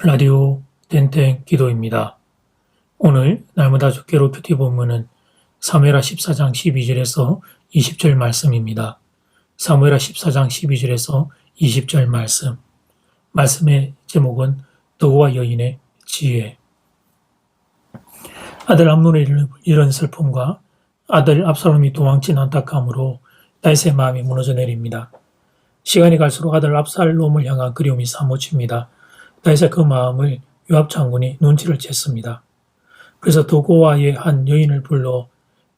라디오 땡땡 기도입니다. 오늘 날마다 주께로 큐티 본문은 사무엘하 14장 12절에서 20절 말씀입니다. 사무엘하 14장 12절에서 20절 말씀. 말씀의 제목은 도구와 여인의 지혜. 아들 암논을 잃은 슬픔과 아들 압살롬이 도망친 안타까움으로 다윗의 마음이 무너져 내립니다. 시간이 갈수록 아들 압살롬을 향한 그리움이 사무칩니다. 다윗의 그 마음을 요압 장군이 눈치를 챘습니다. 그래서 도고와의 한 여인을 불러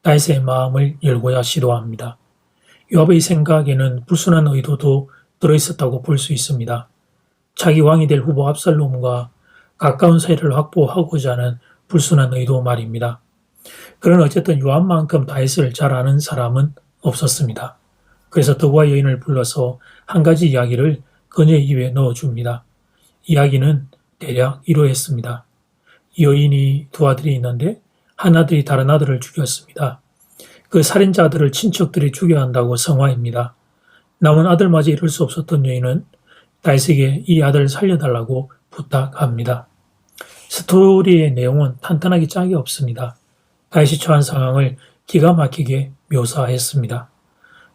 다윗의 마음을 열고야 시도합니다. 요압의 생각에는 불순한 의도도 들어있었다고 볼 수 있습니다. 자기 왕이 될 후보 압살롬과 가까운 사이를 확보하고자 하는 불순한 의도 말입니다. 그러나 어쨌든 요압만큼 다윗을 잘 아는 사람은 없었습니다. 그래서 도고와 여인을 불러서 한 가지 이야기를 그녀의 입에 넣어줍니다. 이야기는 대략 이러했습니다. 여인이 두 아들이 있는데 한 아들이 다른 아들을 죽였습니다. 그 살인자들을 친척들이 죽여야 한다고 성화입니다. 남은 아들마저 이룰 수 없었던 여인은 다윗에게 이 아들을 살려달라고 부탁합니다. 스토리의 내용은 탄탄하게 짝이 없습니다. 다윗이 처한 상황을 기가 막히게 묘사했습니다.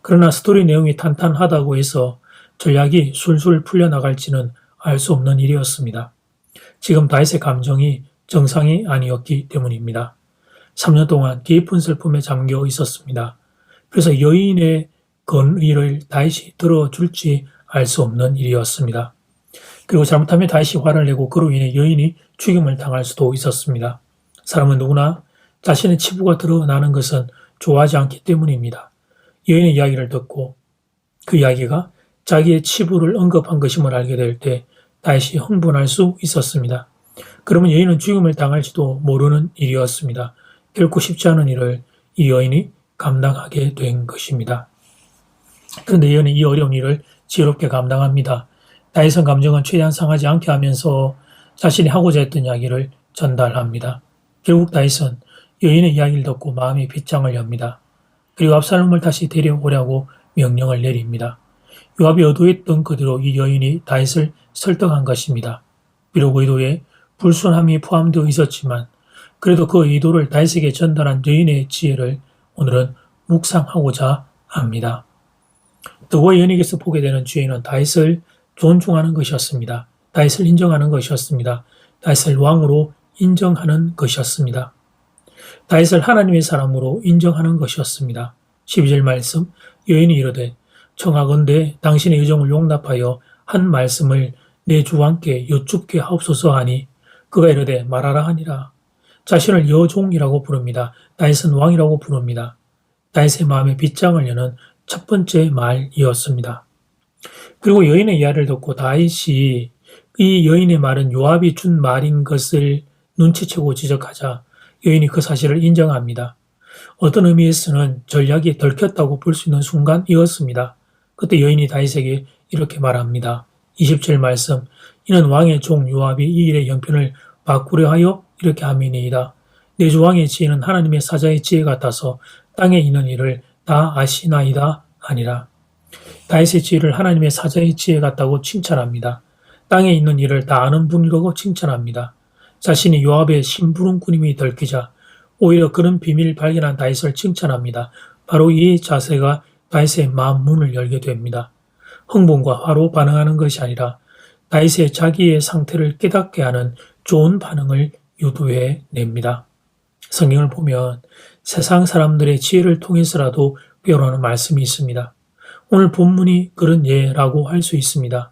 그러나 스토리 내용이 탄탄하다고 해서 전략이 술술 풀려나갈지는 알 수 없는 일이었습니다. 지금 다윗의 감정이 정상이 아니었기 때문입니다. 3년 동안 깊은 슬픔에 잠겨 있었습니다. 그래서 여인의 건의를 다윗이 들어줄지 알 수 없는 일이었습니다. 그리고 잘못하면 다윗이 화를 내고 그로 인해 여인이 죽임을 당할 수도 있었습니다. 사람은 누구나 자신의 치부가 드러나는 것은 좋아하지 않기 때문입니다. 여인의 이야기를 듣고 그 이야기가 자기의 치부를 언급한 것임을 알게 될 때 다윗이 흥분할 수 있었습니다. 그러면 여인은 죽임을 당할지도 모르는 일이었습니다. 결코 쉽지 않은 일을 이 여인이 감당하게 된 것입니다. 그런데 여인은 이 어려운 일을 지혜롭게 감당합니다. 다윗은 감정은 최대한 상하지 않게 하면서 자신이 하고자 했던 이야기를 전달합니다. 결국 다윗은 여인의 이야기를 듣고 마음의 빗장을 엽니다. 그리고 압살롬을 다시 데려오려고 명령을 내립니다. 요압이 의도했던 그대로 이 여인이 다윗을 설득한 것입니다. 비록 의도에 불순함이 포함되어 있었지만 그래도 그 의도를 다윗에게 전달한 여인의 지혜를 오늘은 묵상하고자 합니다. 도고와 여인에게서 보게 되는 지혜는 다윗을 존중하는 것이었습니다. 다윗을 인정하는 것이었습니다. 다윗을 왕으로 인정하는 것이었습니다. 다윗을 하나님의 사람으로 인정하는 것이었습니다. 12절 말씀, 여인이 이르되 청하건대 당신의 의정을 용납하여 한 말씀을 내 주왕께 여쭙게 하옵소서 하니 그가 이르되 말하라 하니라. 자신을 여종이라고 부릅니다. 다윗은 왕이라고 부릅니다. 다윗의 마음에 빗장을 여는 첫 번째 말이었습니다. 그리고 여인의 이야기를 듣고 다윗이 이 여인의 말은 요압이 준 말인 것을 눈치채고 지적하자 여인이 그 사실을 인정합니다. 어떤 의미에서는 전략이 들켰다고 볼 수 있는 순간이었습니다. 그때 여인이 다윗에게 이렇게 말합니다. 20절 말씀, 이는 왕의 종 요압이 이 일의 형편을 바꾸려 하여 이렇게 함이니이다. 내 주 왕의 지혜는 하나님의 사자의 지혜 같아서 땅에 있는 일을 다 아시나이다 하니라. 다윗의 지혜를 하나님의 사자의 지혜 같다고 칭찬합니다. 땅에 있는 일을 다 아는 분이라고 칭찬합니다. 자신이 요압의 심부름꾼임이 들키자 오히려 그런 비밀을 발견한 다윗을 칭찬합니다. 바로 이 자세가 다윗의 마음 문을 열게 됩니다. 흥분과 화로 반응하는 것이 아니라 다윗의 자기의 상태를 깨닫게 하는 좋은 반응을 유도해 냅니다. 성경을 보면 세상 사람들의 지혜를 통해서라도 배우라는 말씀이 있습니다. 오늘 본문이 그런 예라고 할 수 있습니다.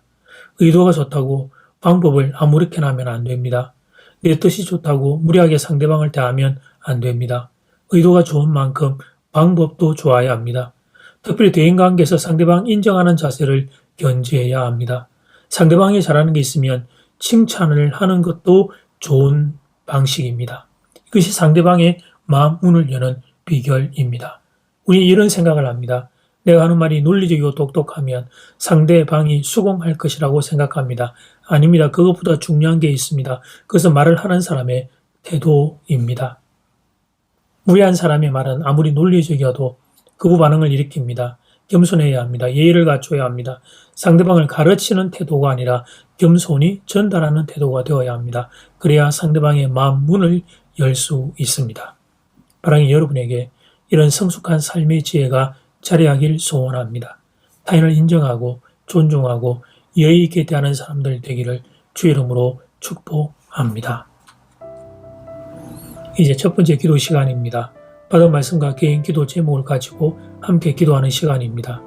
의도가 좋다고 방법을 아무렇게나 하면 안 됩니다. 내 뜻이 좋다고 무리하게 상대방을 대하면 안 됩니다. 의도가 좋은 만큼 방법도 좋아야 합니다. 특별히 대인관계에서 상대방 인정하는 자세를 견지해야 합니다. 상대방이 잘하는 게 있으면 칭찬을 하는 것도 좋은 방식입니다. 이것이 상대방의 마음 문을 여는 비결입니다. 우리 이런 생각을 합니다. 내가 하는 말이 논리적이고 똑똑하면 상대방이 수긍할 것이라고 생각합니다. 아닙니다. 그것보다 중요한 게 있습니다. 그것은 말을 하는 사람의 태도입니다. 무리한 사람의 말은 아무리 논리적이어도 거부 반응을 일으킵니다. 겸손해야 합니다. 예의를 갖춰야 합니다. 상대방을 가르치는 태도가 아니라 겸손히 전달하는 태도가 되어야 합니다. 그래야 상대방의 마음 문을 열 수 있습니다. 사랑이 여러분에게 이런 성숙한 삶의 지혜가 자리하길 소원합니다. 타인을 인정하고 존중하고 예의 있게 대하는 사람들 되기를 주 이름으로 축복합니다. 이제 첫 번째 기도 시간입니다. 받은 말씀과 개인 기도 제목을 가지고 함께 기도하는 시간입니다.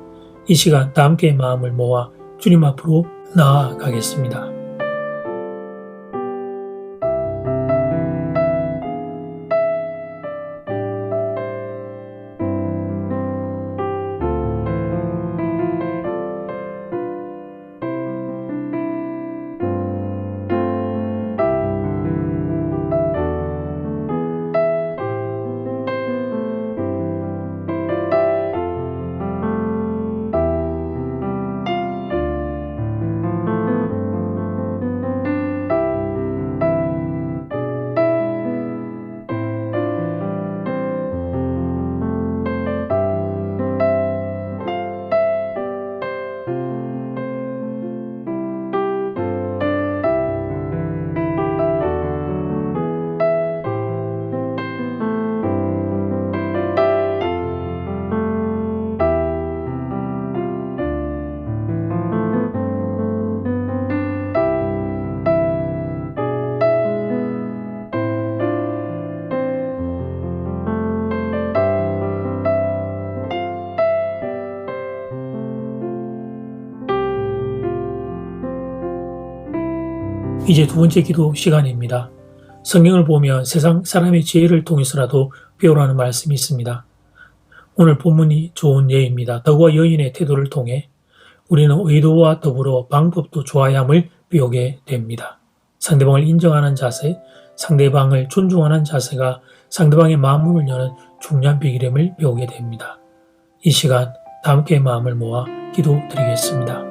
이 시간 다 함께 마음을 모아 주님 앞으로 나아가겠습니다. 이제 두 번째 기도 시간입니다. 성경을 보면 세상 사람의 지혜를 통해서라도 배우라는 말씀이 있습니다. 오늘 본문이 좋은 예입니다. 덕과 여인의 태도를 통해 우리는 의도와 더불어 방법도 좋아야 함을 배우게 됩니다. 상대방을 인정하는 자세, 상대방을 존중하는 자세가 상대방의 마음문을 여는 중요한 비결임을 배우게 됩니다. 이 시간 다 함께 마음을 모아 기도드리겠습니다.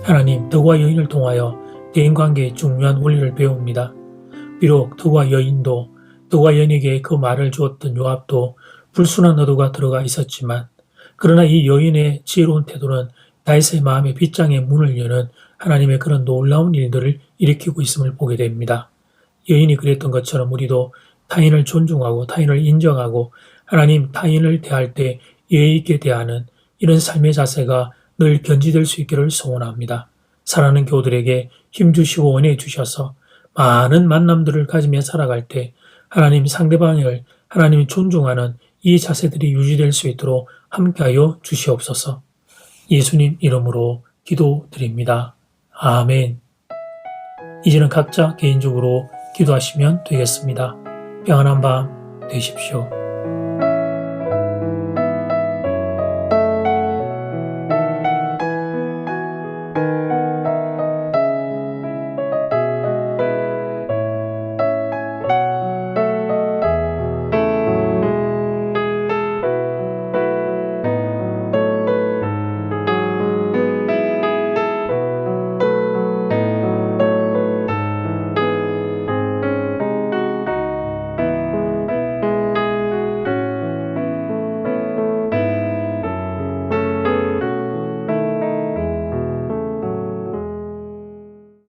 하나님, 덕과 여인을 통하여 대인관계의 중요한 원리를 배웁니다. 비록 덕과 여인도 덕과 여인에게 그 말을 주었던 요압도 불순한 의도가 들어가 있었지만 그러나 이 여인의 지혜로운 태도는 다윗의 마음의 빗장의 문을 여는 하나님의 그런 놀라운 일들을 일으키고 있음을 보게 됩니다. 여인이 그랬던 것처럼 우리도 타인을 존중하고 타인을 인정하고 하나님 타인을 대할 때 예의 있게 대하는 이런 삶의 자세가 늘 견지될 수 있기를 소원합니다. 사랑하는 교우들에게 힘주시고 은혜 주셔서 많은 만남들을 가지며 살아갈 때 하나님 상대방을 하나님이 존중하는 이 자세들이 유지될 수 있도록 함께하여 주시옵소서. 예수님 이름으로 기도드립니다. 아멘. 이제는 각자 개인적으로 기도하시면 되겠습니다. 평안한 밤 되십시오.